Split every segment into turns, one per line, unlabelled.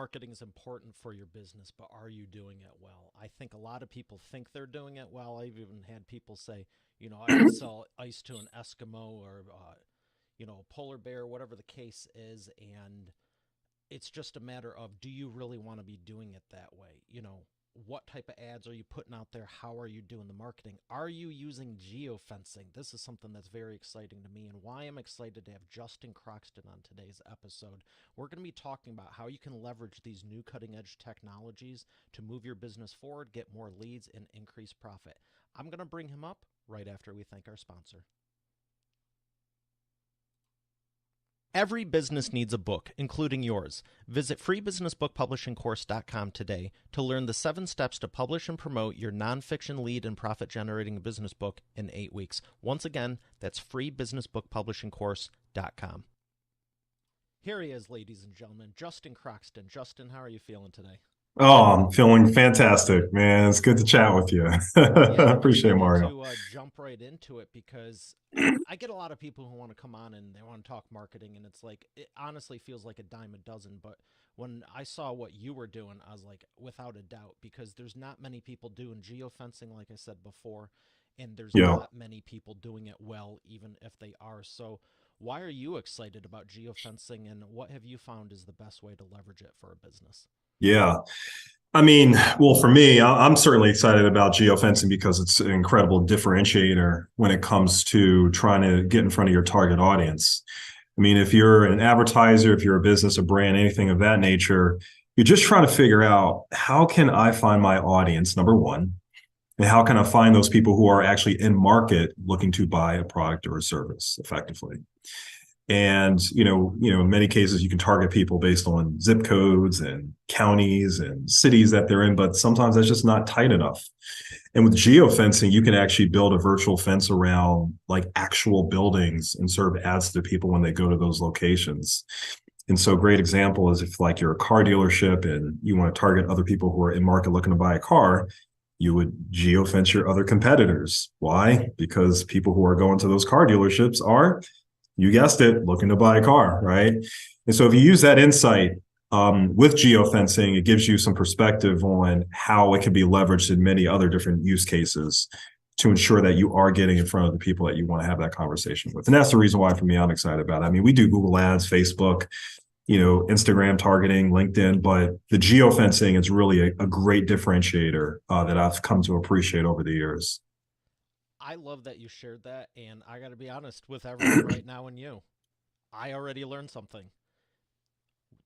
marketing is important for your business, but are you doing it well? I think a lot of people think they're doing it well. I've even had people say, I can sell ice to an Eskimo or, a polar bear, whatever the case is. And it's just a matter of, do you really want to be doing it that way? What type of ads are you putting out there? How are you doing the marketing? Are you using geofencing? This is something that's very exciting to me, and why I'm excited to have Justin Croxton on today's episode. We're going to be talking about how you can leverage these new cutting-edge technologies to move your business forward, get more leads, and increase profit. I'm going to bring him up right after we thank our sponsor. Every business needs a book, including yours. Visit freebusinessbookpublishingcourse.com today to learn the 7 steps to publish and promote your nonfiction lead and profit-generating business book in 8 weeks. Once again, that's freebusinessbookpublishingcourse.com. Here he is, ladies and gentlemen, Justin Croxton. Justin, how are you feeling today?
Oh, I'm feeling fantastic, man. It's good to chat with you.
Yeah, I'm
Appreciate it,
excited
Mario.
to jump right into it because I get a lot of people who want to come on and they want to talk marketing, and it's like, it honestly feels like a dime a dozen. But when I saw what you were doing, I was like, without a doubt, because there's not many people doing geofencing, like I said before, and there's
Yeah.
not many people doing it well, even if they are. So why are you excited about geofencing, and what have you found is the best way to leverage it for a business?
Yeah. I mean, well, for me, I'm certainly excited about geofencing because it's an incredible differentiator when it comes to trying to get in front of your target audience. I mean, if you're an advertiser, if you're a business, a brand, anything of that nature, you're just trying to figure out, how can I find my audience, number one, and how can I find those people who are actually in market looking to buy a product or a service effectively. And, in many cases, you can target people based on zip codes and counties and cities that they're in, but sometimes that's just not tight enough. And with geofencing, you can actually build a virtual fence around like actual buildings and serve ads to people when they go to those locations. And so a great example is if like you're a car dealership and you want to target other people who are in market looking to buy a car, you would geofence your other competitors. Why? Because people who are going to those car dealerships are, you guessed it, looking to buy a car, right? And so if you use that insight with geofencing, it gives you some perspective on how it can be leveraged in many other different use cases to ensure that you are getting in front of the people that you want to have that conversation with. And that's the reason why, for me, I'm excited about it. I mean, we do Google Ads, Facebook, Instagram targeting, LinkedIn, but the geofencing is really a great differentiator that I've come to appreciate over the years.
I love that you shared that, and I got to be honest with everyone right now and you. I already learned something.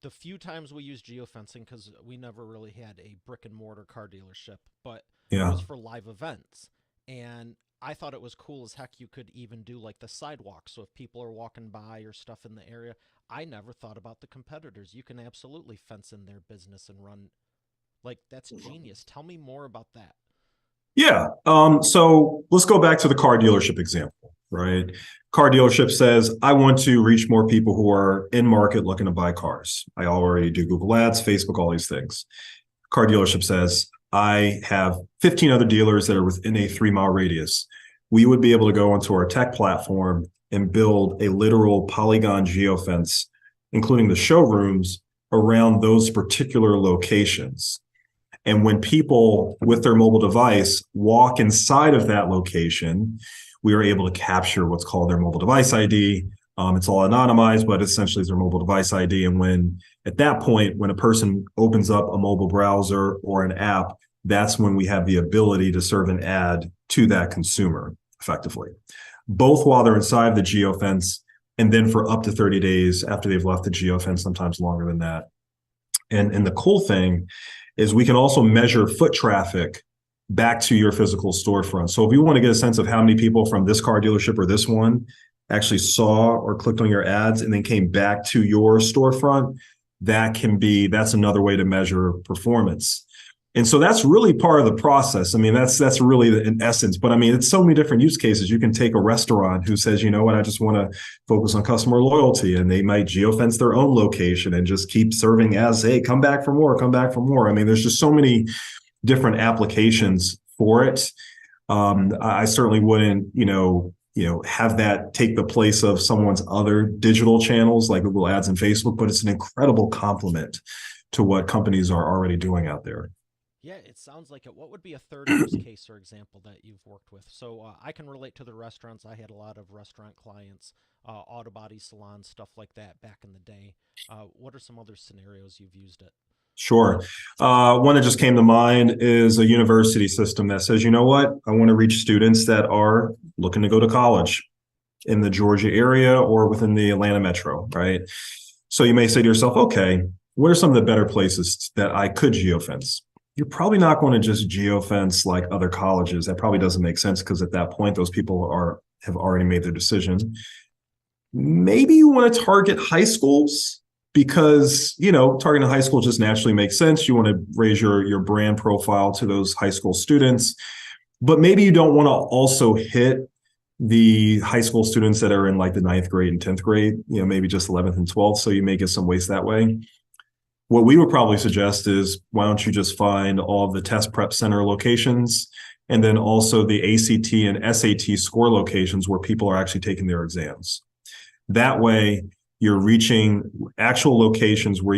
The few times we used geofencing, because we never really had a brick and mortar car dealership, but it
Yeah.
was for live events. And I thought it was cool as heck you could even do like the sidewalk. So if people are walking by or stuff in the area, I never thought about the competitors. You can absolutely fence in their business and run. Like, that's genius. Tell me more about that.
Yeah. So let's go back to the car dealership example, right? Car dealership says, I want to reach more people who are in market looking to buy cars. I already do Google Ads, Facebook, all these things. Car dealership says, I have 15 other dealers that are within a 3-mile radius. We would be able to go onto our tech platform and build a literal polygon geofence, including the showrooms around those particular locations. And when people with their mobile device walk inside of that location, we are able to capture what's called their mobile device ID. It's all anonymized, but essentially it's their mobile device ID. And when at that point, when a person opens up a mobile browser or an app, that's when we have the ability to serve an ad to that consumer effectively, both while they're inside the geofence and then for up to 30 days after they've left the geofence, sometimes longer than that. And the cool thing is we can also measure foot traffic back to your physical storefront. So if you want to get a sense of how many people from this car dealership or this one actually saw or clicked on your ads and then came back to your storefront, that's another way to measure performance. And so that's really part of the process. I mean, that's really in essence, but I mean, it's so many different use cases. You can take a restaurant who says, you know what, I just want to focus on customer loyalty, and they might geofence their own location and just keep serving as, hey, come back for more, come back for more. I mean, there's just so many different applications for it. I certainly wouldn't, have that take the place of someone's other digital channels like Google Ads and Facebook, but it's an incredible complement to what companies are already doing out there.
Yeah, it sounds like it. What would be a third use case or example that you've worked with? So I can relate to the restaurants. I had a lot of restaurant clients, auto body salons, stuff like that back in the day. What are some other scenarios you've used it?
Sure. One that just came to mind is a university system that says, you know what, I want to reach students that are looking to go to college in the Georgia area or within the Atlanta metro, right? So you may say to yourself, okay, what are some of the better places that I could geofence? You're probably not going to just geofence like other colleges. That probably doesn't make sense because at that point, those people have already made their decision. Maybe you want to target high schools because, targeting high school just naturally makes sense. You want to raise your brand profile to those high school students, but maybe you don't want to also hit the high school students that are in like the ninth grade and 10th grade, maybe just 11th and 12th. So you may get some waste that way. What we would probably suggest is why don't you just find all of the test prep center locations and then also the ACT and SAT score locations where people are actually taking their exams. That way, you're reaching actual locations where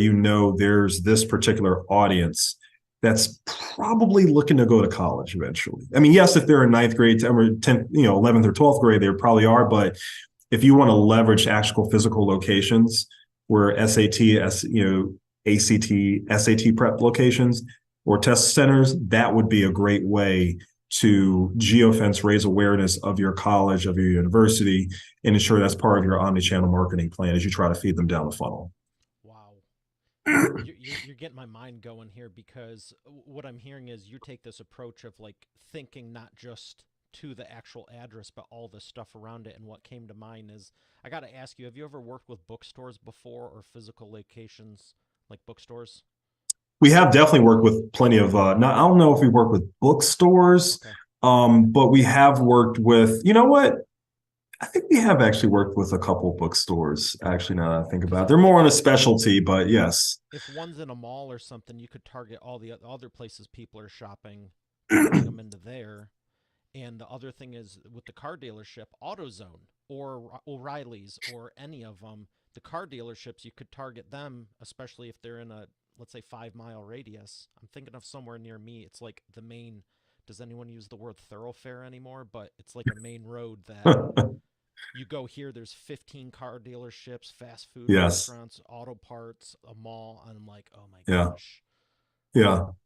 there's this particular audience that's probably looking to go to college eventually. I mean, yes, if they're in ninth grade, 10th, 11th or 12th grade, they probably are. But if you want to leverage actual physical locations where SAT, ACT, SAT prep locations or test centers, that would be a great way to geofence, raise awareness of your college, of your university, and ensure that's part of your omni-channel marketing plan as you try to feed them down the funnel.
Wow. You're getting my mind going here because what I'm hearing is you take this approach of like thinking not just to the actual address, but all the stuff around it. And what came to mind is I got to ask you, have you ever worked with bookstores before or physical locations like bookstores?
We have definitely worked with plenty of, not, I don't know if we work with bookstores,
Okay.
but we have worked with, you know what? I think we have actually worked with a couple bookstores, actually, now that I think
Because
about it. They're more on a specialty, but yes.
if one's in a mall or something, you could target all the other places people are shopping and bring them into there. And the other thing is with the car dealership, AutoZone or O'Reilly's or any of them, the car dealerships, you could target them, especially if they're in a, let's say, 5 mile radius. I'm thinking of somewhere near me. It's like the main, does anyone use the word thoroughfare anymore? But it's like a main road that you go here, there's 15 car dealerships, fast food
Yes.
restaurants, auto parts, a mall. And I'm like, oh my
Yeah.
gosh.
Yeah.
So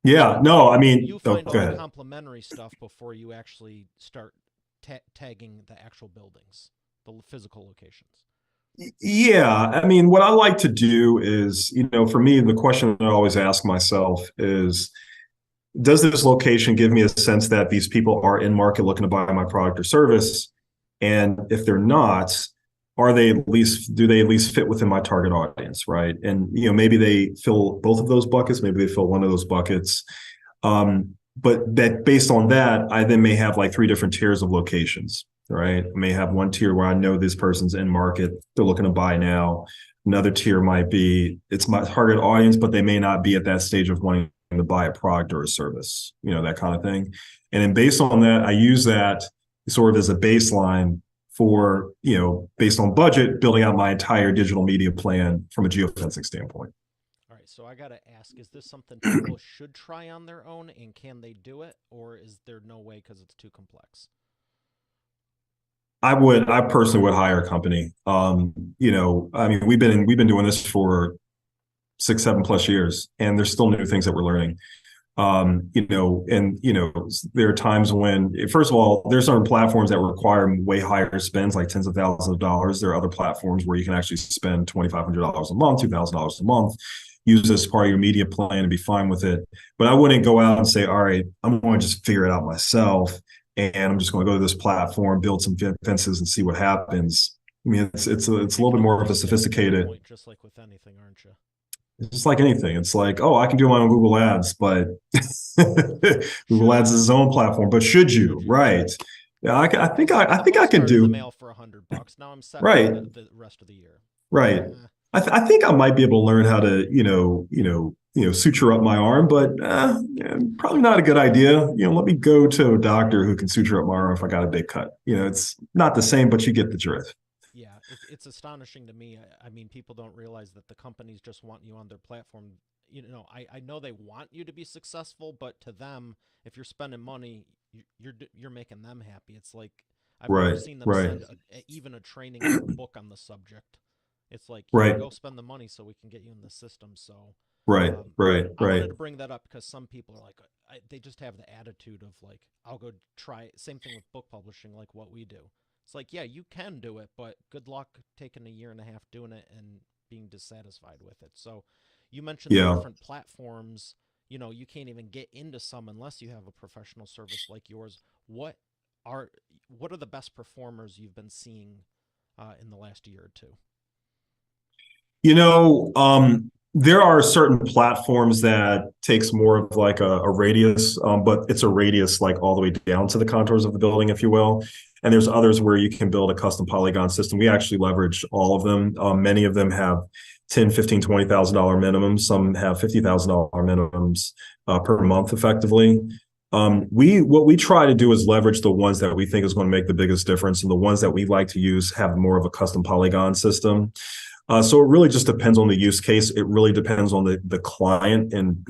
Yeah. No, I mean,
you
oh,
find
go
all the
ahead.
complementary stuff before you actually start tagging the actual buildings, the physical locations.
Yeah. I mean, what I like to do is, for me, the question I always ask myself is, does this location give me a sense that these people are in market looking to buy my product or service? And if they're not, do they at least fit within my target audience, right? And maybe they fill both of those buckets, maybe they fill one of those buckets. But that based on that, I then may have like three different tiers of locations, right? I may have one tier where I know this person's in market, they're looking to buy now. Another tier might be it's my target audience, but they may not be at that stage of wanting to buy a product or a service, that kind of thing. And then based on that, I use that sort of as a baseline for, based on budget, building out my entire digital media plan from a geofencing standpoint.
All right, so I got to ask, is this something people should try on their own and can they do it, or is there no way because it's too complex?
I personally would hire a company. I mean, we've been doing this for 6, 7+ years, and there's still new things that we're learning. There are times when, first of all, there's certain platforms that require way higher spends, like tens of thousands of dollars. There are other platforms where you can actually spend $2,500 a month, $2,000 a month, use this as part of your media plan and be fine with it. But I wouldn't go out and say, all right, I'm going to just figure it out myself. And I'm just going to go to this platform, build some fences and see what happens. I mean, it's a
You're
little
taking
bit
a
more of a
really good
sophisticated.
point, just like with anything, aren't you?
It's just like anything. It's like, oh, I can do my own Google Ads, but Google
Should
Ads
you?
is its own platform. But should
Should
you?
you?
Right? Yeah, I
The
think I
bus
can
got in the
do.
mail for $100. Now I'm set for
Right,
the rest of the year.
right.
Eh,
I think I might be able to learn how to, suture up my arm, but probably not a good idea. Let me go to a doctor who can suture up my arm if I got a big cut. It's not the same, but you get the drift.
yeah, it's astonishing to me. I mean, people don't realize that the companies just want you on their platform. I know they want you to be successful, but to them, if you're spending money, you're making them happy. It's like I've never
Right,
seen them
right,
send even a training or a book on the subject. It's like,
right,
go spend the money so we can get you in the system. So
right,
um,
right,
I
right.
wanted to bring that up because some people are like, they just have the attitude of like, I'll go try. Same thing with book publishing, like what we do. It's like, yeah, you can do it, but good luck taking a year and a half doing it and being dissatisfied with it. So you mentioned the
Yeah.
different platforms. You can't even get into some unless you have a professional service like yours. What are what are the best performers you've been seeing in the last year or two?
You know, there are certain platforms that takes more of like a radius, but it's a radius like all the way down to the contours of the building, if you will. And there's others where you can build a custom polygon system. We actually leverage all of them. Many of them have 10, 15, $20,000 minimums. Some have $50,000 minimums per month effectively. What we try to do is leverage the ones that we think is going to make the biggest difference, and the ones that we like to use have more of a custom polygon system. So it really just depends on the use case. It really depends on the client, and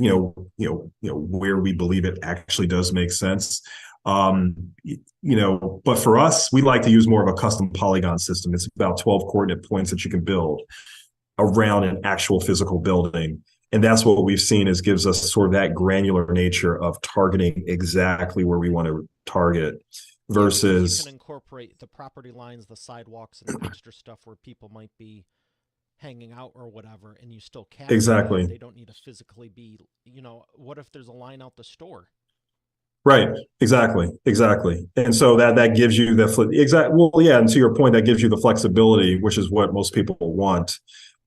where we believe it actually does make sense. But for us, we like to use more of a custom polygon system. It's about 12 coordinate points that you can build around an actual physical building. And that's what we've seen is gives us sort of that granular nature of targeting exactly where we want to target
Yeah, because you can
versus
incorporate the property lines, the sidewalks, and extra stuff where people might be hanging out or whatever, and you still capture that.
exactly.
They don't need to physically be, what if there's a line out the store?
Right. Exactly. Exactly. And so that gives you the exact. Well, yeah. And to your point, that gives you the flexibility, which is what most people want.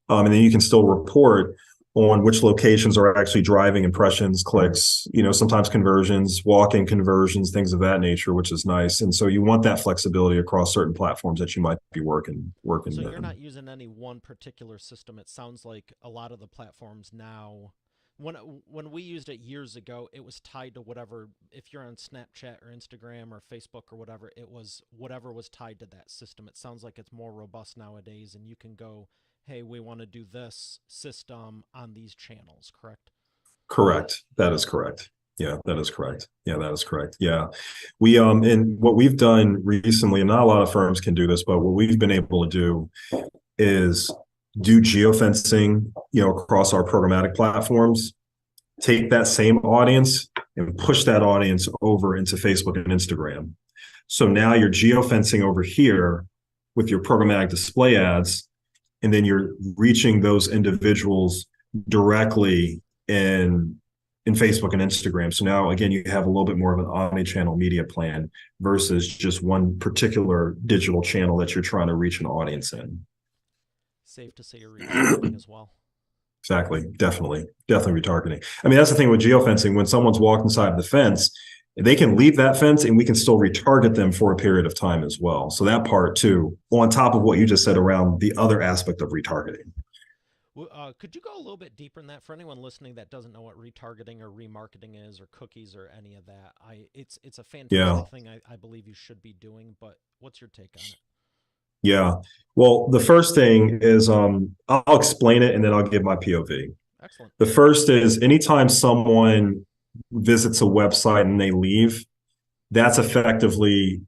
And then you can still report on which locations are actually driving impressions, clicks, sometimes conversions, walk-in conversions, things of that nature, which is nice. And so you want that flexibility across certain platforms that you might be working
So you're
in.
not using any one particular system. It sounds like a lot of the platforms now, when we used it years ago, it was tied to whatever. If you're on Snapchat or Instagram or Facebook or whatever, it was whatever was tied to that system. It sounds like it's more robust nowadays, and you can go, hey, we want to do this system on these channels, correct?
Correct. That is correct. Yeah, that is correct. Yeah, that is correct. Yeah. And what we've done recently, and not a lot of firms can do this, but what we've been able to do is do geofencing, across our programmatic platforms, take that same audience and push that audience over into Facebook and Instagram. So now you're geofencing over here with your programmatic display ads, and then you're reaching those individuals directly in Facebook and Instagram. So now again, you have a little bit more of an omni-channel media plan versus just one particular digital channel that you're trying to reach an audience in.
Safe to say you're retargeting as well.
Exactly. Definitely retargeting. I mean, that's the thing with geofencing. When someone's walked inside the fence, they can leave that fence and we can still retarget them for a period of time as well. So that part too, on top of what you just said around the other aspect of retargeting.
Could you go a little bit deeper in that for anyone listening that doesn't know what retargeting or remarketing is, or cookies, or any of that? It's a
Yeah.
fantastic thing. I believe you should be doing, but what's your take on it?
Yeah. Well, the first thing is I'll explain it and then I'll give my POV.
Excellent.
The first is anytime someone visits a website and they leave, that's effectively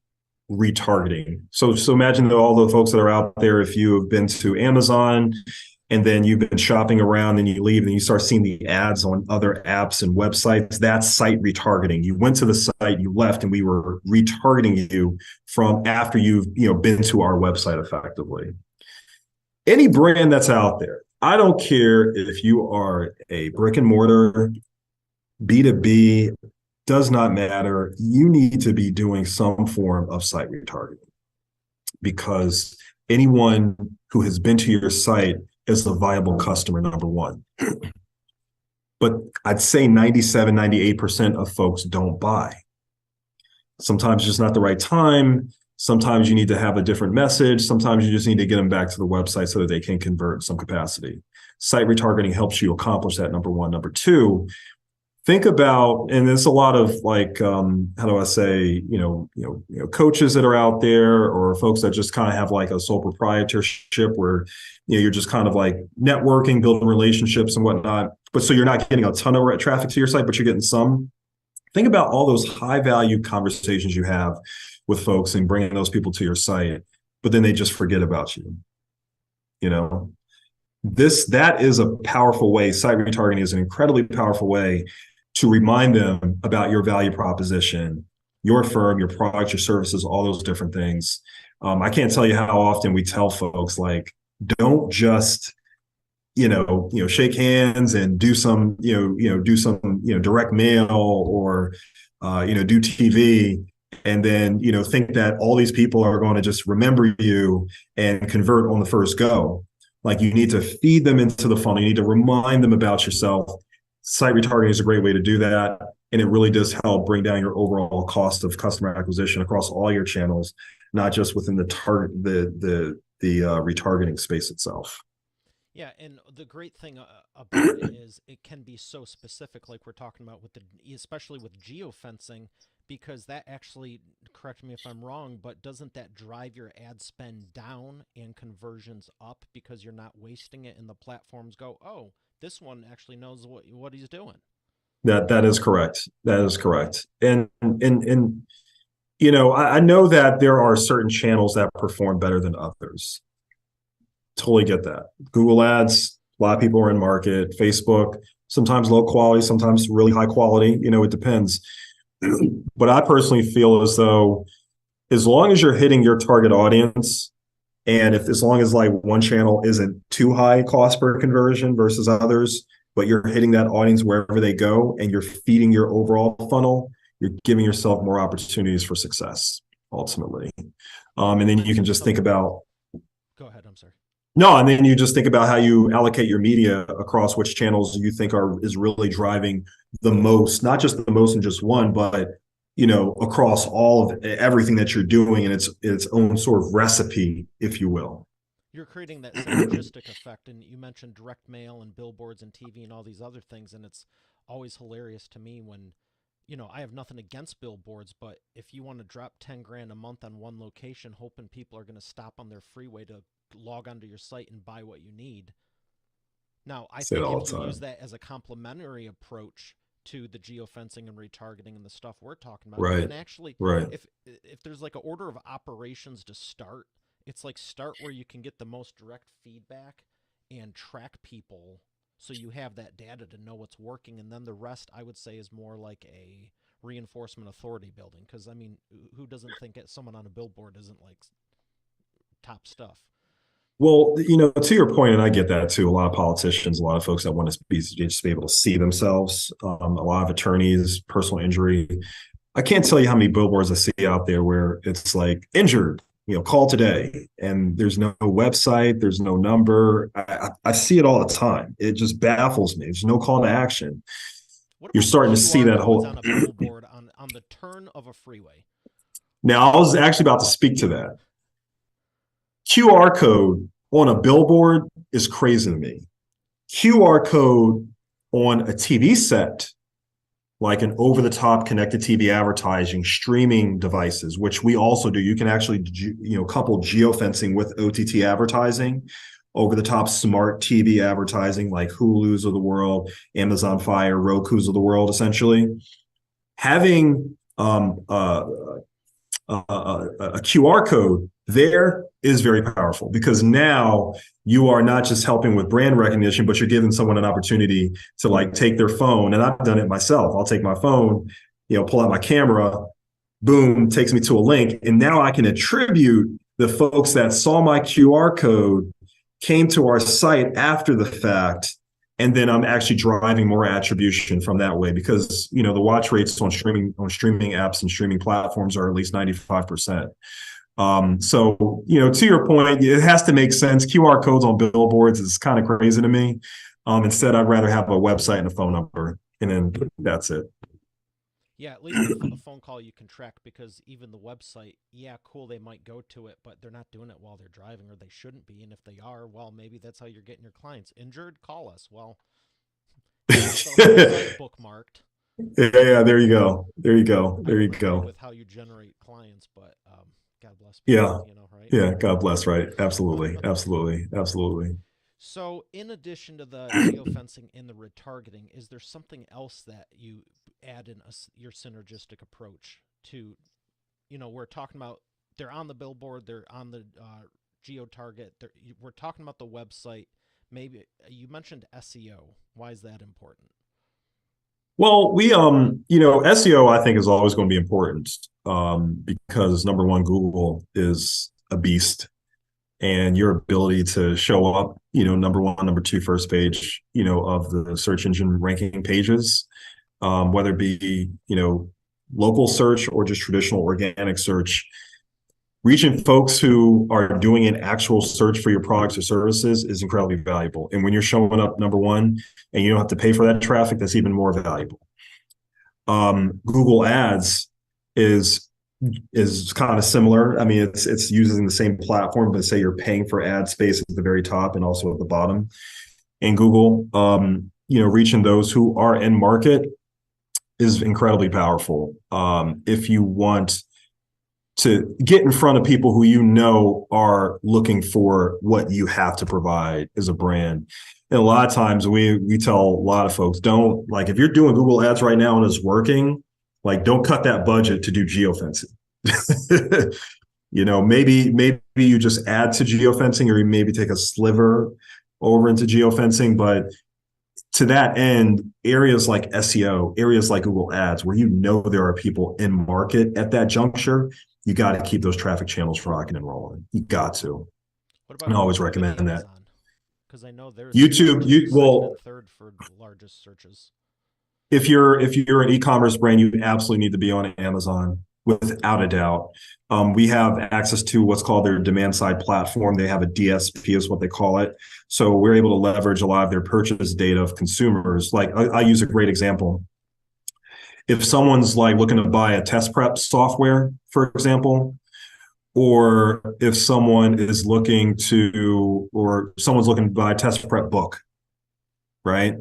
retargeting. So imagine all the folks that are out there, if you have been to Amazon and then you've been shopping around and you leave and you start seeing the ads on other apps and websites, that's site retargeting. You went to the site, you left, and we were retargeting you from after you've been to our website effectively. Any brand that's out there, I don't care if you are a brick and mortar, B2B, does not matter. You need to be doing some form of site retargeting because anyone who has been to your site is a viable customer, number one. But I'd say 97, 98% of folks don't buy. Sometimes it's just not the right time. Sometimes you need to have a different message. Sometimes you just need to get them back to the website so that they can convert in some capacity. Site retargeting helps you accomplish that, number one. Number two, think about, and there's a lot of like, how do I say, coaches that are out there or folks that just kind of have like a sole proprietorship where, you're just kind of like networking, building relationships and whatnot. But so you're not getting a ton of traffic to your site, but you're getting some. Think about all those high value conversations you have with folks and bringing those people to your site, but then they just forget about you. You know, that is a powerful way. Site retargeting is an incredibly powerful way to remind them about your value proposition, your firm, your products, your services, all those different things. I can't tell you how often we tell folks like, don't just shake hands and do some direct mail or do TV, and then think that all these people are going to just remember you and convert on the first go. Like, you need to feed them into the funnel. You need to remind them about yourself. Site retargeting is a great way to do that, and it really does help bring down your overall cost of customer acquisition across all your channels, not just within the retargeting space itself.
Yeah, and the great thing about it is it can be so specific, like we're talking about with especially with geofencing, because that actually, correct me if I'm wrong, but doesn't that drive your ad spend down and conversions up because you're not wasting it and the platforms go, oh, this one actually knows what he's doing.
That is correct. That is correct. And I know that there are certain channels that perform better than others. Totally get that. Google Ads, a lot of people are in market. Facebook, sometimes low quality, sometimes really high quality. It depends. But I personally feel as though, as long as you're hitting your target audience, and as long as like one channel isn't too high cost per conversion versus others, but you're hitting that audience wherever they go and you're feeding your overall funnel, you're giving yourself more opportunities for success ultimately. And then you can just think about,
go ahead, I'm sorry.
No, and then you just think about how you allocate your media across which channels you think is really driving the most, not just the most in just one, but across all of everything that you're doing, and its own sort of recipe, if you will.
You're creating that synergistic effect, and you mentioned direct mail and billboards and TV and all these other things, and it's always hilarious to me when, I have nothing against billboards, but if you want to drop 10 grand a month on one location, hoping people are going to stop on their freeway to log onto your site and buy what you need. Now, I
Say it
think
all
if
the
you use
time.
that as a complementary approach to the geofencing and retargeting and the stuff we're talking about, you
Right.
can actually,
Right.
if there's like an order of operations to start, it's like start where you can get the most direct feedback and track people so you have that data to know what's working, and then the rest I would say is more like a reinforcement authority building, because I mean, who doesn't think someone on a billboard isn't like top stuff?
Well, to your point, and I get that too. A lot of politicians, a lot of folks that want to just be able to see themselves. A lot of attorneys, personal injury. I can't tell you how many billboards I see out there where it's like injured, call today, and there's no website, there's no number. I see it all the time. It just baffles me. There's no call to action.
What
You're
about the
starting to see
QR
that
codes
whole.
on a billboard on the turn of a freeway?
Now, I was actually about to speak to that. QR code on a billboard is crazy to me. QR code on a TV set, like an over-the-top connected TV advertising, streaming devices, which we also do. You can actually, couple geofencing with OTT advertising, over-the-top smart TV advertising, like Hulu's of the world, Amazon Fire, Roku's of the world, essentially. Having a QR code there is very powerful, because now you are not just helping with brand recognition, but you're giving someone an opportunity to like take their phone. And I've done it myself. I'll take my phone, pull out my camera, boom, takes me to a link. And now I can attribute the folks that saw my QR code, came to our site after the fact, and then I'm actually driving more attribution from that way, because the watch rates on streaming apps and streaming platforms are at least 95%. So to your point, it has to make sense. QR codes on billboards is kind of crazy to me. Instead, I'd rather have a website and a phone number, and then that's it.
Yeah, at least a phone call you can track, because even the website, yeah, cool, they might go to it, but they're not doing it while they're driving, or they shouldn't be. And if they are, well, maybe that's how you're getting your clients. Injured? Call us. Well, they'll have the site bookmarked.
Yeah, there you go. There you go.
I
There you
don't agree
go.
with how you generate clients, but God bless people,
Yeah.
right?
Yeah. God bless. Right. Absolutely. Absolutely. Absolutely.
So, in addition to the geofencing and the retargeting, is there something else that you add in your synergistic approach to, we're talking about they're on the billboard, they're on the geo-target, we're talking about the website. Maybe you mentioned SEO. Why is that important?
Well, SEO I think is always going to be important because number one, Google is a beast, and your ability to show up, number one, number two, first page, of the search engine ranking pages, whether it be, local search or just traditional organic search, reaching folks who are doing an actual search for your products or services is incredibly valuable. And when you're showing up number one and you don't have to pay for that traffic, that's even more valuable. Google Ads is is kind of similar. I mean, it's using the same platform, but say you're paying for ad space at the very top and also at the bottom. In Google, reaching those who are in market is incredibly powerful. If you want to get in front of people who are looking for what you have to provide as a brand. And a lot of times we tell a lot of folks, don't, like, if you're doing Google Ads right now and it's working, like, don't cut that budget to do geofencing. Maybe you just add to geofencing, or you maybe take a sliver over into geofencing. But to that end, areas like SEO, areas like Google Ads, where there are people in market at that juncture, you got to keep those traffic channels rocking and rolling. You got to.
What about
And I always
YouTube and
recommend that.
Amazon? Because I know they're top
YouTube,
two, second, and
well,
third for largest searches.
if you're an e-commerce brand, you absolutely need to be on Amazon without a doubt. We have access to what's called their demand side platform. They have a DSP, is what they call it. So we're able to leverage a lot of their purchase data of consumers. Like, I use a great example. If someone's like looking to buy a test prep software, for example, or if someone's looking to buy a test prep book, right?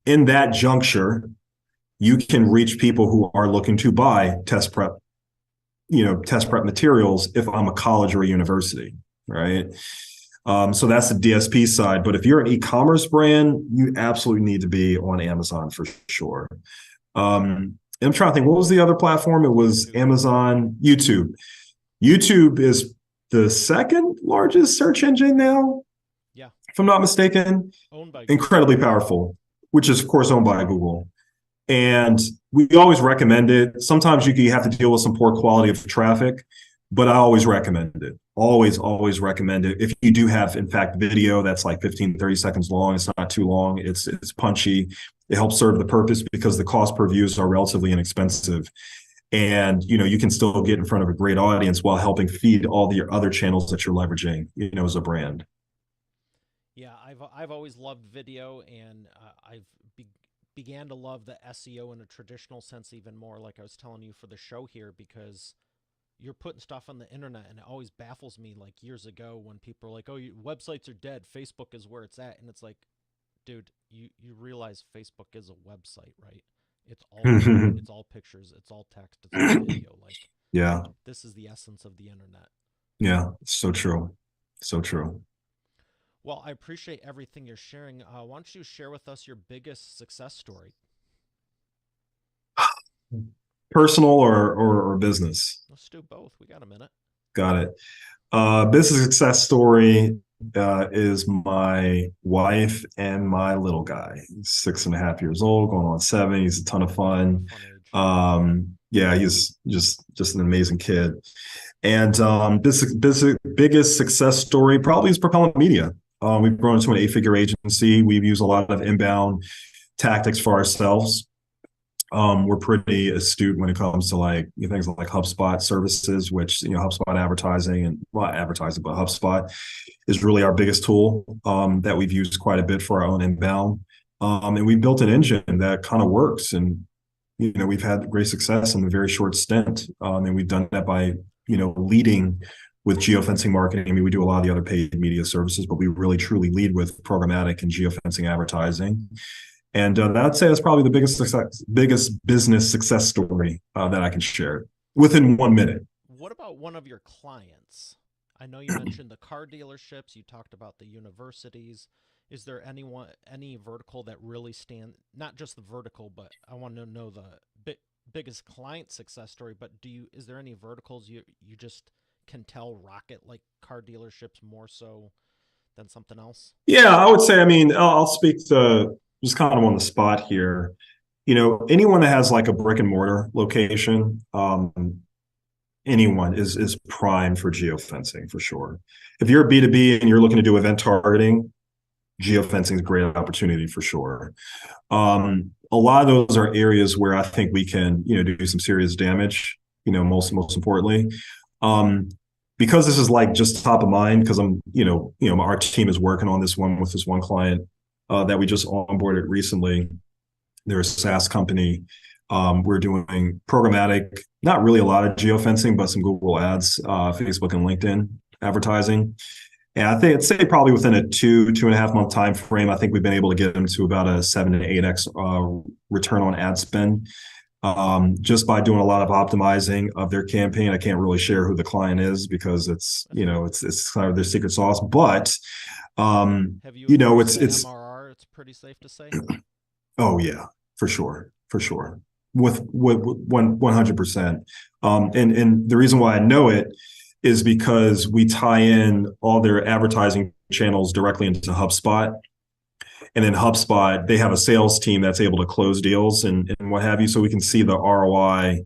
In that juncture, you can reach people who are looking to buy test prep materials if I'm a college or a university, right? So that's the DSP side. But if you're an e-commerce brand, you absolutely need to be on Amazon for sure. I'm trying to think, what was the other platform? It was
YouTube.
Amazon, YouTube. YouTube is the second largest search engine now,
Yeah,
if I'm not mistaken.
owned by Google.
Incredibly powerful, which is, of course, owned by Google. And we always recommend it. Sometimes you have to deal with some poor quality of traffic, but I always recommend it. Always recommend it. If you do have, in fact, video that's like 15, 30 seconds long, it's not too long. It's punchy. It helps serve the purpose because the cost per views are relatively inexpensive. And, you can still get in front of a great audience while helping feed all the other channels that you're leveraging, as a brand.
Yeah, I've always loved video, and I've began to love the SEO in a traditional sense even more. Like I was telling you for the show here, because you're putting stuff on the internet, and it always baffles me. Like years ago, when people are like, "Oh, websites are dead. Facebook is where it's at," and it's like, dude, you realize Facebook is a website, right? It's all video, it's all pictures, it's all text, it's all video. Like,
Yeah.
this is the essence of the internet.
Yeah. So true. So true.
Well, I appreciate everything you're sharing. Why don't you share with us your biggest success story?
Personal or business?
Let's do both. We got a minute.
Got it. Business success story is my wife and my little guy. He's 6.5 years old, going on 7. He's a ton of fun.
Fun age.
Yeah, he's just an amazing kid. And this biggest success story probably is Propellant Media. We've grown into an 8-figure agency. We've used a lot of inbound tactics for ourselves. We're pretty astute when it comes to things like HubSpot services, which HubSpot advertising, and not advertising, but HubSpot is really our biggest tool that we've used quite a bit for our own inbound. And we've built an engine that kind of works, and we've had great success in a very short stint. And we've done that by leading with geofencing marketing. I mean, we do a lot of the other paid media services, but we really truly lead with programmatic and geofencing advertising. And I'd say that's probably the biggest business success story that I can share within 1 minute.
What about one of your clients? I know you mentioned the car dealerships, you talked about the universities. Is there any vertical that really stand, not just the vertical, but I want to know the biggest client success story, but is there any verticals you just can tell rocket like car dealerships more so than something else?
Yeah, I would say, I mean, I'll speak to just kind of on the spot here. Anyone that has like a brick and mortar location, anyone is prime for geofencing for sure. If you're a B2B and you're looking to do event targeting, geofencing is a great opportunity for sure. A lot of those are areas where I think we can, do some serious damage. Most importantly, um, because this is like just top of mind. Because our team is working on this one with this one client that we just onboarded recently. They're a SaaS company. We're doing programmatic, not really a lot of geofencing, but some Google ads, Facebook and LinkedIn advertising. And I'd say probably within a 2.5 month time frame, I think we've been able to get them to about a 7 to 8x return on ad spend, just by doing a lot of optimizing of their campaign. I can't really share who the client is because it's kind of their secret sauce, but
Have you increased the
it's
MRR? It's pretty safe to say.
oh yeah, for sure, with 100%. And the reason why I know it is because we tie in all their advertising channels directly into HubSpot. And then HubSpot, they have a sales team that's able to close deals and what have you. So we can see the ROI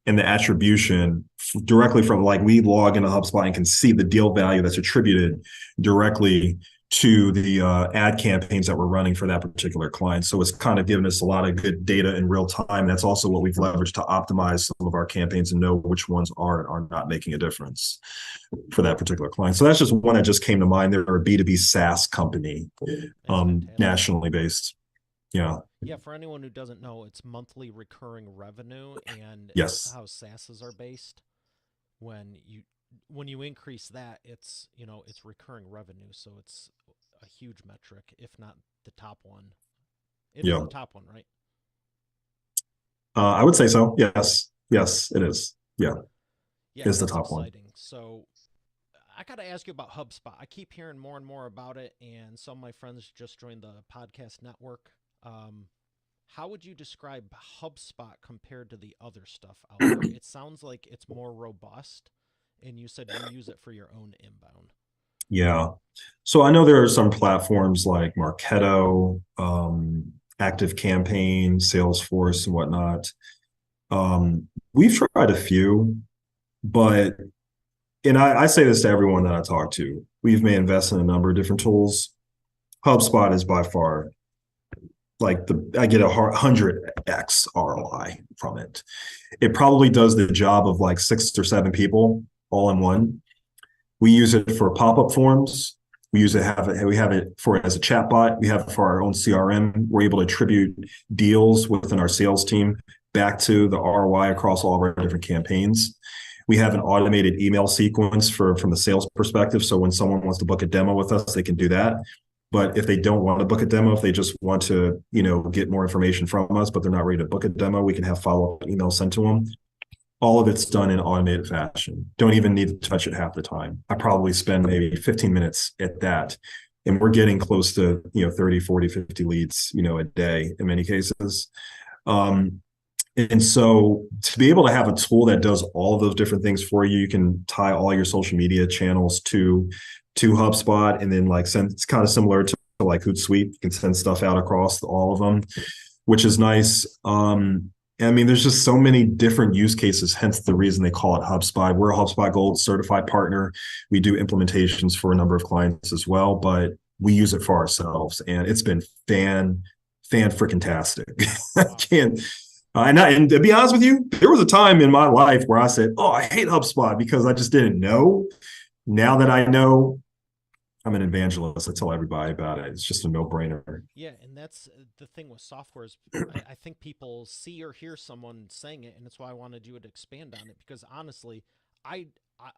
and the attribution directly from, like, we log into HubSpot and can see the deal value that's attributed directly to the ad campaigns that we're running for that particular client. So it's kind of given us a lot of good data in real time. That's also what we've leveraged to optimize some of our campaigns and know which ones are not making a difference for that particular client. So that's just one that just came to mind. They're a B2B SaaS company,
That's fantastic.
nationally based. Yeah.
Yeah, for anyone who doesn't know, it's monthly recurring revenue, and
Yes.
how SaaSes are based. When you increase that, it's recurring revenue, so it's a huge metric, if not the top one. It is
Yeah.
the top one, right?
I would say so. Yes. Yes, it is. Yeah.
Yeah,
It's the
that's
top one.
exciting. So I got to ask you about HubSpot. I keep hearing more and more about it, and some of my friends just joined the podcast network. Um, how would you describe HubSpot compared to the other stuff out there? It sounds like it's more robust, and you said you use it for your own inbound.
Yeah. So I know there are some platforms like Marketo, Active Campaign, Salesforce, and whatnot. We've tried a few, but and I say this to everyone that I talk to. We've made invest in a number of different tools. HubSpot is by far like I get 100x ROI from it. It probably does the job of like 6 or 7 people all in one. We use it for pop-up forms. We have it for as a chatbot. We have it for our own CRM. We're able to attribute deals within our sales team back to the ROI across all of our different campaigns. We have an automated email sequence from the sales perspective. So when someone wants to book a demo with us, they can do that. But if they don't want to book a demo, if they just want to, get more information from us, but they're not ready to book a demo, we can have follow-up emails sent to them. All of it's done in automated fashion. Don't even need to touch it half the time. I probably spend maybe 15 minutes at that. And we're getting close to, 30, 40, 50 leads, a day in many cases. And so to be able to have a tool that does all of those different things for you, you can tie all your social media channels to HubSpot, and then like send. It's kind of similar to like Hootsuite. You can send stuff out across all of them, which is nice. I mean, there's just so many different use cases, hence the reason they call it HubSpot. We're a HubSpot Gold certified partner. We do implementations for a number of clients as well, but we use it for ourselves, and it's been fan freaking tastic. I
Wow.
can't. And to be honest with you, there was a time in my life where I said, "Oh, I hate HubSpot," because I just didn't know. Now that I know, I'm an evangelist. I tell everybody about it. It's just a no-brainer.
Yeah, and that's the thing with software is I think people see or hear someone saying it, and that's why I wanted you to expand on it because honestly, I,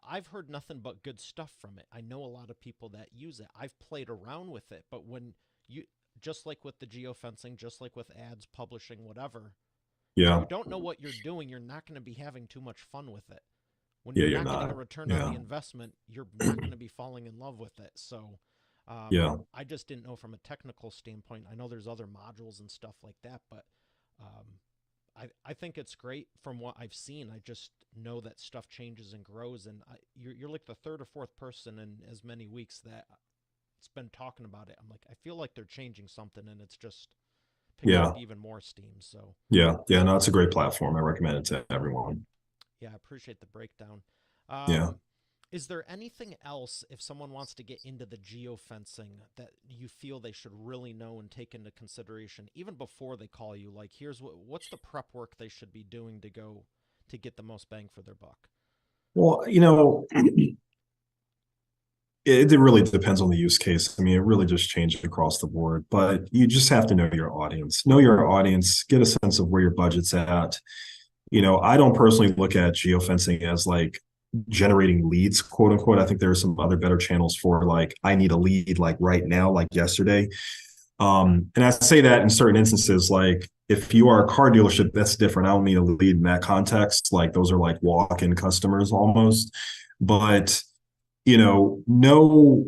I've heard nothing but good stuff from it. I know a lot of people that use it. I've played around with it, but when you just like with the geofencing, just like with ads, publishing, whatever, if you
Yeah.
don't know what you're doing, you're not going to be having too much fun with it. When
Yeah,
you're
you're
not getting a
not.
return on the
Yeah.
investment, you're not going to be falling in love with it. So
Yeah.
I just didn't know from a technical standpoint. I know there's other modules and stuff like that, but um, I think it's great from what I've seen. I just know that stuff changes and grows, and you're like the third or fourth person in as many weeks that it's been talking about it. I'm like, I feel like they're changing something, and it's just picking up
Yeah.
even more steam. So
Yeah. Yeah. No, it's a great platform. I recommend it to everyone.
yeah, I appreciate the breakdown.
Yeah.
Um, is there anything else, if someone wants to get into the geofencing, that you feel they should really know and take into consideration even before they call you? Like, here's what's the prep work they should be doing to go to get the most bang for their buck?
Well, it really depends on the use case. I mean, it really just changed across the board, but you just have to know your audience. Know your audience, get a sense of where your budget's at. I don't personally look at geofencing as like generating leads, quote unquote. I think there are some other better channels for like, I need a lead like right now, like yesterday. And I say that in certain instances, like if you are a car dealership, that's different. I don't mean a lead in that context. Like those are like walk-in customers almost. But, no,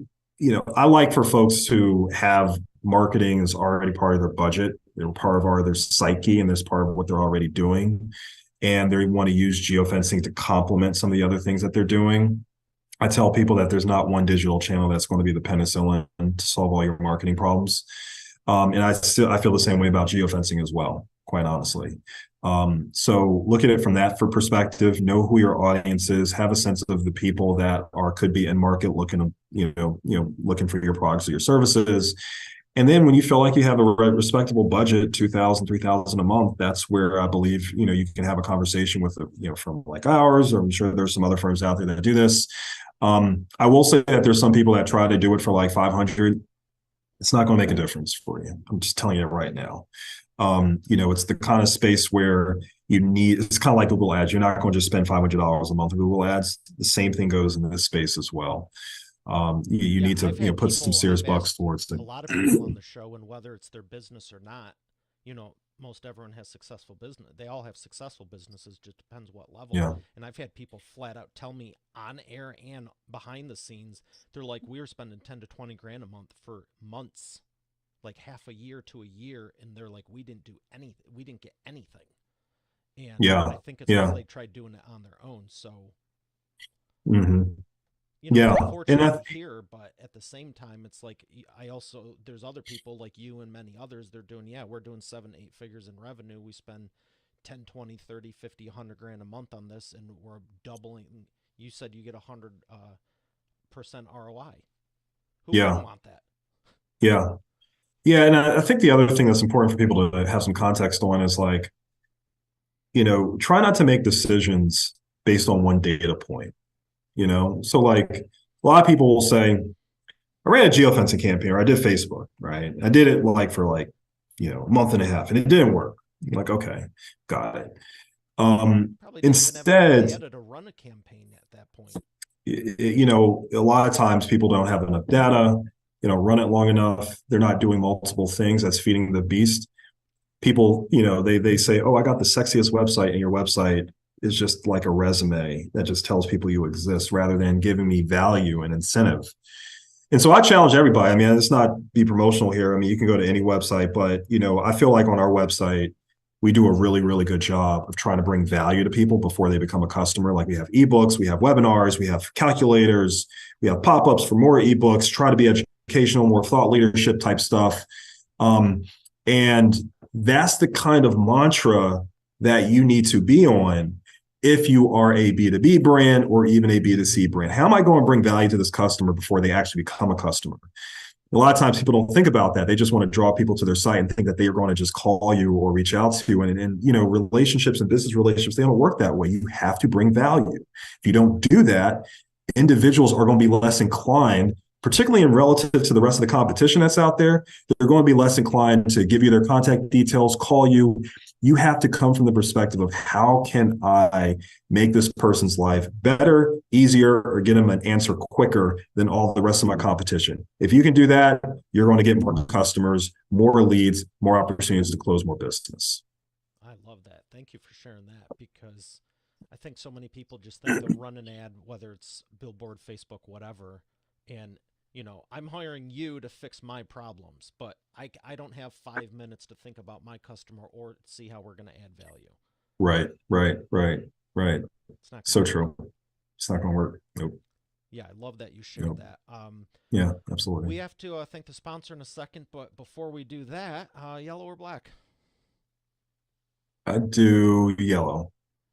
I like for folks who have marketing is already part of their budget. They're part of their psyche and there's part of what they're already doing. And they want to use geofencing to complement some of the other things that they're doing. I tell people that there's not one digital channel that's going to be the penicillin to solve all your marketing problems. And I feel the same way about geofencing as well, quite honestly. So look at it from that for perspective, know who your audience is, have a sense of the people that could be in market looking, looking for your products or your services. And then when you feel like you have a respectable budget, 2,000, 3,000 a month, that's where I believe, you can have a conversation with, from like ours, or I'm sure there's some other firms out there that do this. I will say that there's some people that try to do it for like 500. It's not going to make a difference for you. I'm just telling you right now. It's the kind of space where it's kind of like Google ads. You're not going to just spend $500 a month on Google ads. The same thing goes in this space as well. You
Yeah,
need to,
I've had
put some
people,
serious
I've
bucks
asked
towards it.
a lot of people on the show, and whether it's their business or not, most everyone has successful business. They all have successful businesses, just depends what level.
Yeah.
And I've had people flat out tell me on air and behind the scenes, they're like, we were spending 10 to 20 grand a month for months, like half a year to a year. And they're like, we didn't do anything. We didn't get anything. And I
Yeah.
think it's because
Yeah.
they tried doing it on their own. So,
Hmm. Yeah. And
unfortunate to hear, but at the same time, it's like there's other people like you and many others, they're doing, yeah, we're doing 7, 8 figures in revenue. We spend 10, 20, 30, 50, 100 grand a month on this, and we're doubling. You said you get 100% ROI. Who
yeah.
wouldn't want that?
Yeah. Yeah. And I think the other thing that's important for people to have some context on is like, try not to make decisions based on one data point. So like a lot of people will say, I ran a geofencing campaign or I did Facebook, right? I did it like for like, a month and a half and it didn't work. I'm like, okay, got it.
Probably didn't even have enough
Instead,
data to run a campaign at that point.
a lot of times people don't have enough data, run it long enough. They're not doing multiple things. That's feeding the beast. People, they say, oh, I got the sexiest website, and your website is just like a resume that just tells people you exist rather than giving me value and incentive. And so I challenge everybody. I mean, let's not be promotional here. I mean, you can go to any website, but I feel like on our website, we do a really, really good job of trying to bring value to people before they become a customer. Like we have ebooks, we have webinars, we have calculators, we have pop-ups for more ebooks, try to be educational, more thought leadership type stuff. And that's the kind of mantra that you need to be on if you are a B2B brand or even a B2C brand. How am I going to bring value to this customer before they actually become a customer? A lot of times people don't think about that. They just want to draw people to their site and think that they are going to just call you or reach out to you. And relationships and business relationships, they don't work that way. You have to bring value. If you don't do that, individuals are going to be less inclined, particularly in relative to the rest of the competition that's out there. They're going to be less inclined to give you their contact details, call you. You have to come from the perspective of how can I make this person's life better, easier, or get them an answer quicker than all the rest of my competition. If you can do that, you're going to get more customers, more leads, more opportunities to close more business.
I love that. Thank you for sharing that because I think so many people just think they'll run an ad, whether it's billboard, Facebook, whatever, and I'm hiring you to fix my problems, but I don't have 5 minutes to think about my customer or see how we're going to add value.
Right, right, right, right.
It's not going to
So
work.
true. It's not going to work. Nope.
Yeah, I love that you shared
Nope.
that.
Yeah, absolutely.
We have to thank the sponsor in a second, but before we do that, yellow or black?
I do yellow.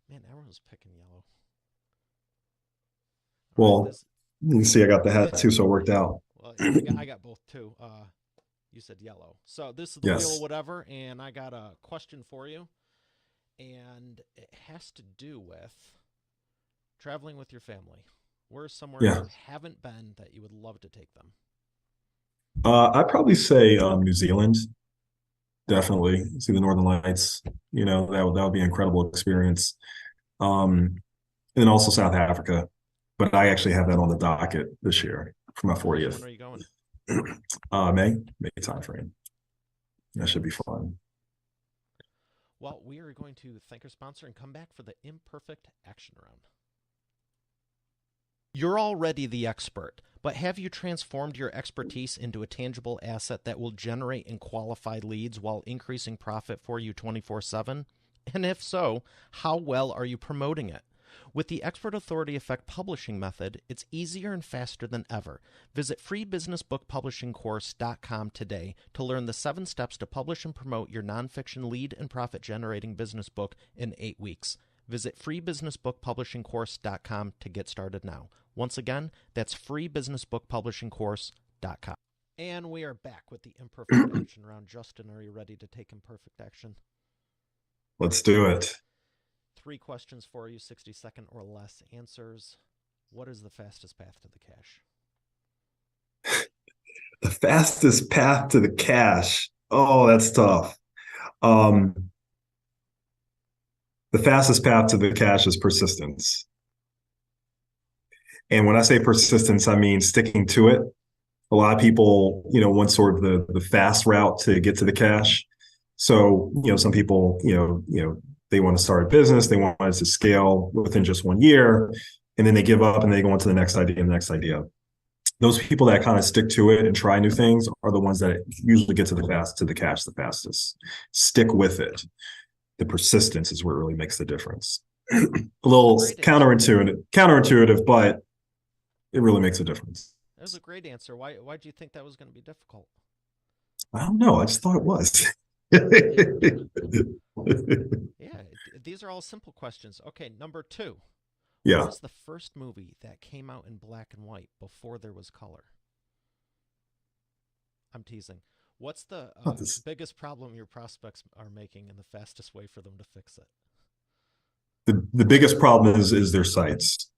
Man, everyone's picking yellow. All right,
Well,
this.
you see, I got the hat too, so it worked out.
Well, I got both too. You said yellow. So this is the wheel of
Yes.
whatever, and I got a question for you, and it has to do with traveling with your family. Where's somewhere
Yeah.
you haven't been that you would love to take them?
I'd probably say New Zealand. Definitely see the Northern Lights. That would be an incredible experience. Um, and then also South Africa, but I actually have that on the docket this year for my
Nice. When
40th.
are you going?
May timeframe. That should be
Nice.
fun.
Well, we are going to thank our sponsor and come back for the imperfect action round. You're already the expert, but have you transformed your expertise into a tangible asset that will generate and qualify leads while increasing profit for you 24/7? And if so, how well are you promoting it? With the Expert Authority Effect publishing method, it's easier and faster than ever. Visit freebusinessbookpublishingcourse.com today to learn the 7 steps to publish and promote your nonfiction lead and profit generating business book in 8 weeks. Visit freebusinessbookpublishingcourse.com to get started now. Once again, that's freebusinessbookpublishingcourse.com. And we are back with the imperfect action round. Justin, are you ready to take imperfect action?
Let's do it.
3 questions for you, 60-second or less answers. What is the fastest path to the cash?
The fastest path to the cash. Oh, that's tough. Um, the fastest path to the cash is persistence. And when I say persistence, I mean sticking to it. A lot of people, want sort of the fast route to get to the cash. So, some people, they want to start a business, they want it to scale within just 1 year, and then they give up and they go on to the next idea and the next idea. Those people that kind of stick to it and try new things are the ones that usually get to the cash the fastest. Stick with it. The persistence is what really makes the difference. A little counterintuitive, but it really makes a difference.
That was a great answer. Why do you think that was going to be difficult?
I don't know. I just thought it was.
Yeah, these are all simple questions. Okay, number 2. What
Yeah.
was the first movie that came out in black and white before there was color? I'm teasing. What's the
Not this.
biggest problem your prospects are making and the fastest way for them to fix it?
The biggest problem is their sites.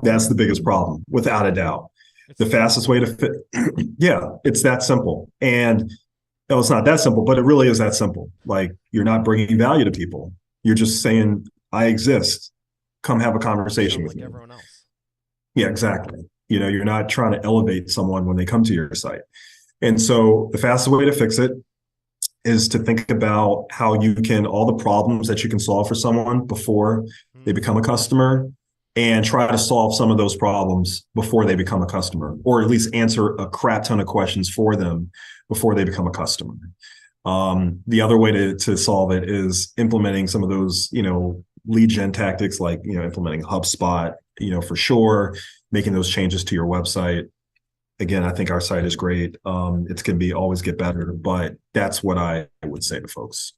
That's the biggest problem, without a doubt.
It's
The
simple.
fastest way to fit, yeah, it's that simple. And no, it's not that simple, but it really is that simple. Like you're not bringing value to people. You're just saying, I exist. Come have a
You
conversation
sound
with
like
me.
everyone else.
Yeah, exactly. You're not trying to elevate someone when they come to your site. And so the fastest way to fix it is to think about how you can, all the problems that you can solve for someone before they
Hmm.
become a customer, and try to solve some of those problems before they become a customer, or at least answer a crap ton of questions for them before they become a customer. The other way to solve it is implementing some of those, lead gen tactics, like, implementing HubSpot, for sure, making those changes to your website. Again, I think our site is great. It can be always get better, but that's what I would say to folks.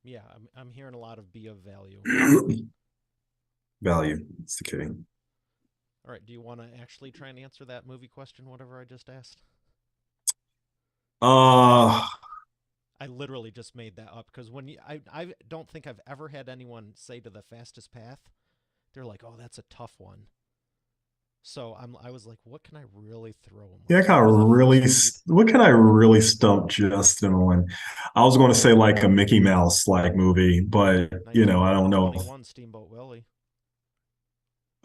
Yeah, I'm hearing a lot of be of value.
Value. It's the key.
All right, do you want to actually try and answer that movie question, whatever I just asked?
Uh,
I literally just made that up because I don't think I've ever had anyone say to the fastest path, they're like, oh, that's a tough one. So I was like, what can I really throw him with?
Yeah,
What was the first movie?
what can I really stump Justin on? I was going to say like a Mickey Mouse like movie, but I don't know.
1921 Steamboat Willie.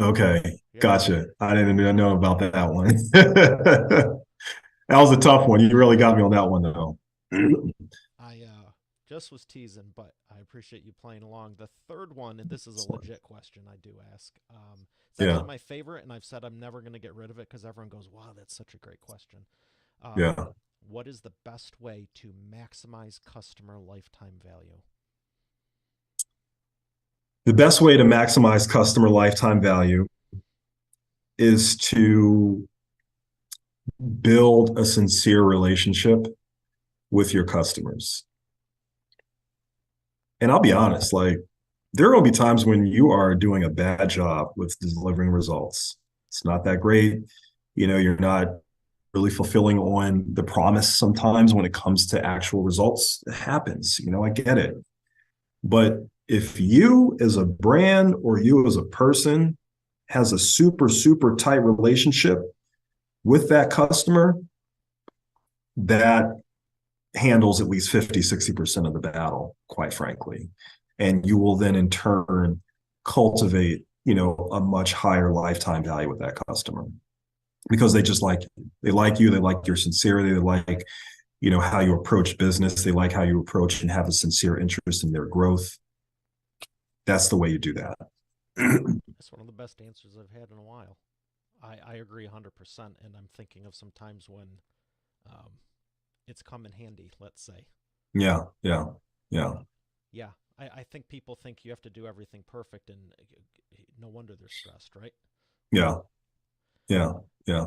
Okay,
Yeah.
gotcha. I didn't even know about that one. That was a tough one. You really got me on that one, though.
I just was teasing, but I appreciate you playing along. The third one, and this is a legit question I do ask. It's actually
Yeah,
my favorite, and I've said I'm never going to get rid of it because everyone goes, "Wow, that's such a great question." Um,
yeah.
what is the best way to maximize customer lifetime value?
The best way to maximize customer lifetime value is to build a sincere relationship with your customers. And I'll be honest, like there are going to be times when you are doing a bad job with delivering results. It's not that great. You're not really fulfilling on the promise sometimes when it comes to actual results. It happens. I get it. But if you as a brand or you as a person has a super, super tight relationship with that customer, that handles at least 50, 60% of the battle, quite frankly. And you will then in turn cultivate, a much higher lifetime value with that customer because they just like you. They like you, they like your sincerity, they like, how you approach business, they like how you approach and have a sincere interest in their growth. That's the way you do that.
That's one of the best answers I've had in a while. I agree 100%, and I'm thinking of some times when um, it's come in handy, let's say.
Yeah, yeah, yeah,
Yeah, I think people think you have to do everything perfect, and no wonder they're stressed, right?
yeah, yeah, yeah.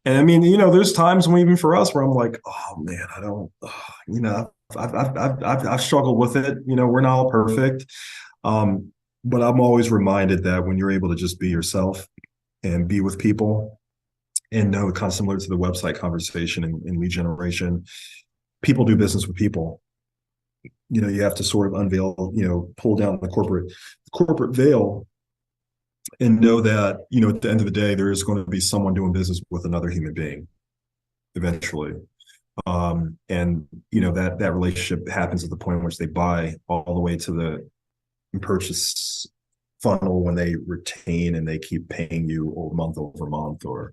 And I mean, there's times when even for us where I'm like, oh man, I don't, I've struggled with it. We're not all perfect. Um, but I'm always reminded that when you're able to just be yourself and be with people and know kind of similar to the website conversation and lead generation, people do business with people. You have to sort of unveil, pull down the corporate veil and know that, at the end of the day, there is going to be someone doing business with another human being eventually. And that relationship happens at the point in which they buy all the way to the purchase funnel when they retain and they keep paying you month over month, or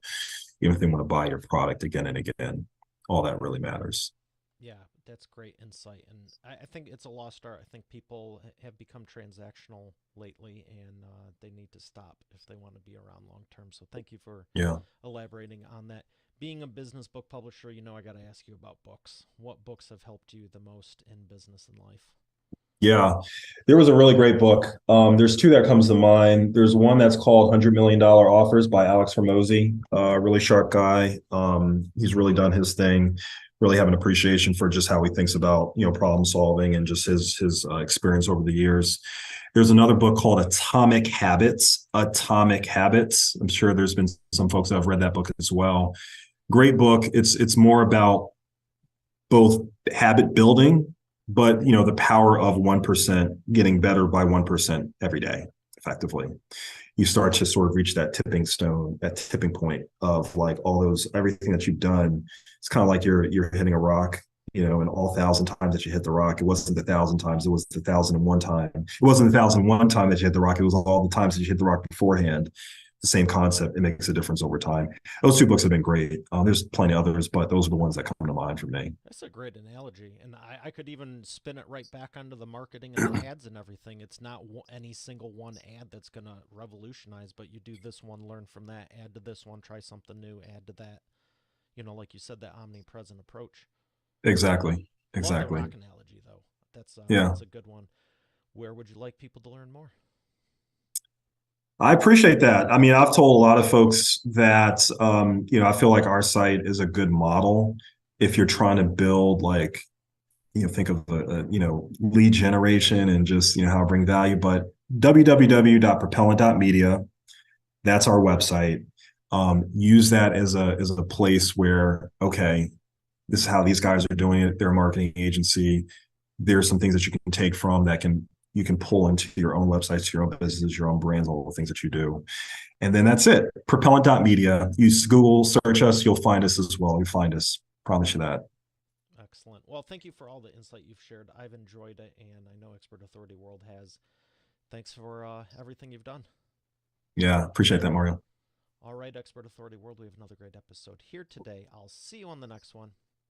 if they want to buy your product again and again. All that really matters.
Yeah, that's great insight, and I think it's a lost art. I think people have become transactional lately, and they need to stop if they want to be around long term. So thank you for
Yeah.
elaborating on that. Being a business book publisher, I got to ask you about books. What books have helped you the most in business and life?
Yeah, there was a really great book. There's two that comes to mind. There's one that's called $100 Million Offers by Alex Hormozy, a really sharp guy. He's really done his thing. Really have an appreciation for just how he thinks about problem solving and just his experience over the years. There's another book called Atomic Habits. Atomic Habits. I'm sure there's been some folks that have read that book as well. Great book. It's more about both habit building, but the power of 1% getting better by 1% every day, effectively. You start to sort of reach that tipping stone, that tipping point of like everything that you've done. It's kind of like you're hitting a rock, and all 1,000 times that you hit the rock, it wasn't the 1,000 times, it was the 1,001 time. It wasn't the 1,001 time that you hit the rock, it was all the times that you hit the rock beforehand. The same concept. It makes a difference over time. Those two books have been great. There's plenty of others, but those are the ones that come to mind for me.
That's a great analogy, and I could even spin it right back onto the marketing and the ads and everything. It's not any single one ad that's going to revolutionize, but you do this one, learn from that, add to this one, try something new, add to that. Like you said, that omnipresent approach.
Exactly.
Love the
Exactly.
rock analogy, though.
Yeah.
That's a good one. Where would you like people to learn more?
I appreciate that. I mean, I've told a lot of folks that, I feel like our site is a good model if you're trying to build like, think of lead generation and just, how to bring value, but www.propellant.media, that's our website. Use that as a place where, okay, this is how these guys are doing it. They're a marketing agency. There's some things that you can take from that can you can pull into your own websites, your own businesses, your own brands, all the things that you do. And then that's it. Propellant.media. Use Google, search us, you'll find us as well. You find us. Promise you that.
Excellent. Well, thank you for all the insight you've shared. I've enjoyed it, and I know Expert Authority World has. Thanks for everything you've done.
Yeah, appreciate that, Mario.
All right, Expert Authority World, we have another great episode here today. I'll see you on the next one.